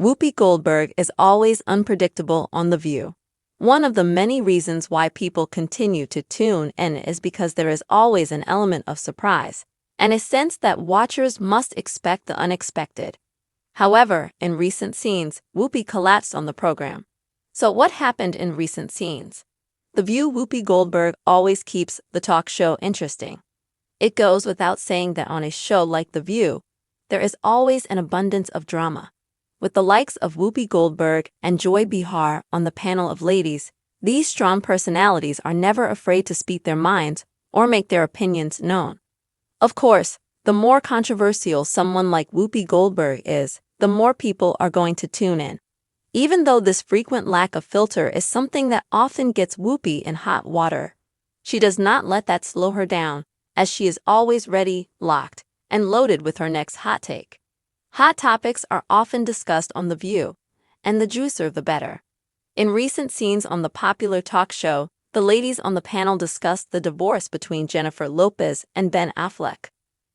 Whoopi Goldberg is always unpredictable on The View. One of the many reasons why people continue to tune in is because there is always an element of surprise, and a sense that watchers must expect the unexpected. However, in recent scenes, Whoopi collapsed on the program. So what happened in recent scenes? The View Whoopi Goldberg always keeps the talk show interesting. It goes without saying that on a show like The View, there is always an abundance of drama. With the likes of Whoopi Goldberg and Joy Behar on the panel of ladies, these strong personalities are never afraid to speak their minds or make their opinions known. Of course, the more controversial someone like Whoopi Goldberg is, the more people are going to tune in. Even though this frequent lack of filter is something that often gets Whoopi in hot water, she does not let that slow her down, as she is always ready, locked, and loaded with her next hot take. Hot topics are often discussed on The View, and the juicier the better. In recent scenes on the popular talk show, the ladies on the panel discussed the divorce between Jennifer Lopez and Ben Affleck.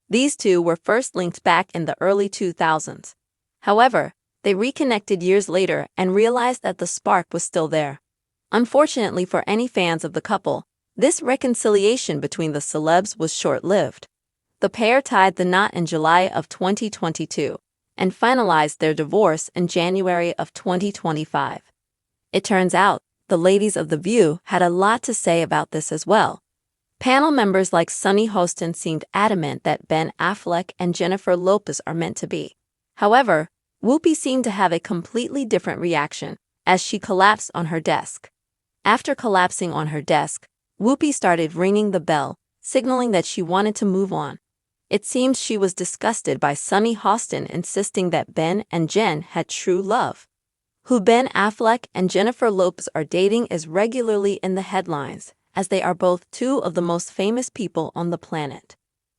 These two were first linked back in the early 2000s. However, they reconnected years later and realized that the spark was still there. Unfortunately for any fans of the couple, this reconciliation between the celebs was short-lived. The pair tied the knot in July of 2022 and finalized their divorce in January of 2025. It turns out, the ladies of The View had a lot to say about this as well. Panel members like Sunny Hostin seemed adamant that Ben Affleck and Jennifer Lopez are meant to be. However, Whoopi seemed to have a completely different reaction as she collapsed on her desk. After collapsing on her desk, Whoopi started ringing the bell, signaling that she wanted to move on. It seems she was disgusted by Sunny Hostin insisting that Ben and Jen had true love. Who Ben Affleck and Jennifer Lopez are dating is regularly in the headlines, as they are both two of the most famous people on the planet.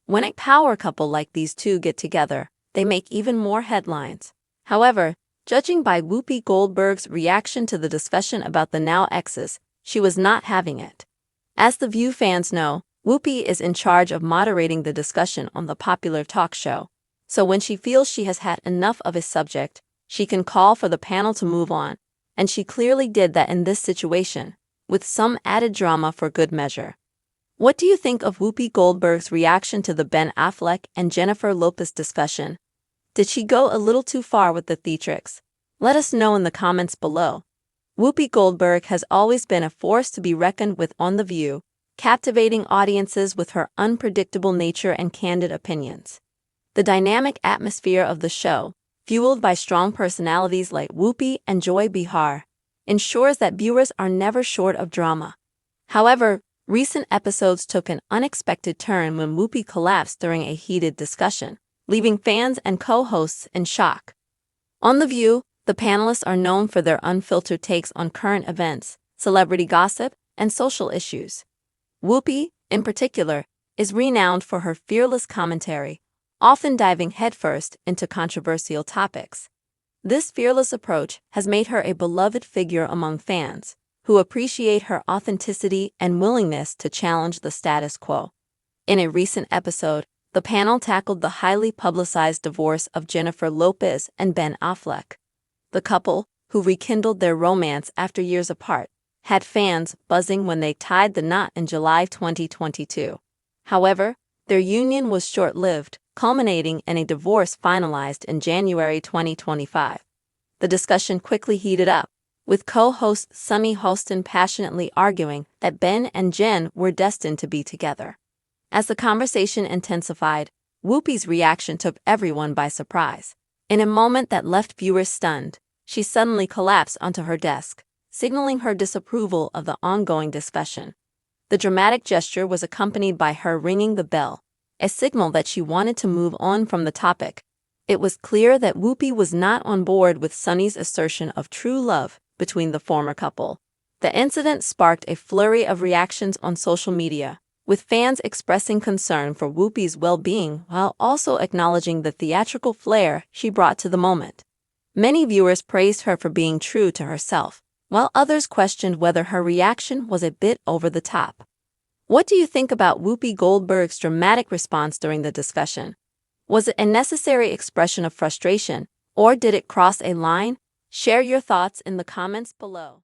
When a power couple like these two get together, they make even more headlines. However, judging by Whoopi Goldberg's reaction to the discussion about the now exes, she was not having it. As The View fans know, Whoopi is in charge of moderating the discussion on the popular talk show, so when she feels she has had enough of a subject, she can call for the panel to move on, and she clearly did that in this situation, with some added drama for good measure. What do you think of Whoopi Goldberg's reaction to the Ben Affleck and Jennifer Lopez discussion? Did she go a little too far with the theatrics? Let us know in the comments below. Whoopi Goldberg has always been a force to be reckoned with on The View, captivating audiences with her unpredictable nature and candid opinions. The dynamic atmosphere of the show, fueled by strong personalities like Whoopi and Joy Behar, ensures that viewers are never short of drama. However, recent episodes took an unexpected turn when Whoopi collapsed during a heated discussion, leaving fans and co-hosts in shock. On The View, the panelists are known for their unfiltered takes on current events, celebrity gossip, and social issues. Whoopi, in particular, is renowned for her fearless commentary, often diving headfirst into controversial topics. This fearless approach has made her a beloved figure among fans, who appreciate her authenticity and willingness to challenge the status quo. In a recent episode, the panel tackled the highly publicized divorce of Jennifer Lopez and Ben Affleck. The couple, who rekindled their romance after years apart, had fans buzzing when they tied the knot in July 2022. However, their union was short-lived, culminating in a divorce finalized in January 2025. The discussion quickly heated up, with co-host Sunny Hostin passionately arguing that Ben and Jen were destined to be together. As the conversation intensified, Whoopi's reaction took everyone by surprise. In a moment that left viewers stunned, she suddenly collapsed onto her desk, signaling her disapproval of the ongoing discussion. The dramatic gesture was accompanied by her ringing the bell, a signal that she wanted to move on from the topic. It was clear that Whoopi was not on board with Sunny's assertion of true love between the former couple. The incident sparked a flurry of reactions on social media, with fans expressing concern for Whoopi's well-being while also acknowledging the theatrical flair she brought to the moment. Many viewers praised her for being true to herself, while others questioned whether her reaction was a bit over the top. What do you think about Whoopi Goldberg's dramatic response during the discussion? Was it a necessary expression of frustration, Or did it cross a line? Share your thoughts in the comments below.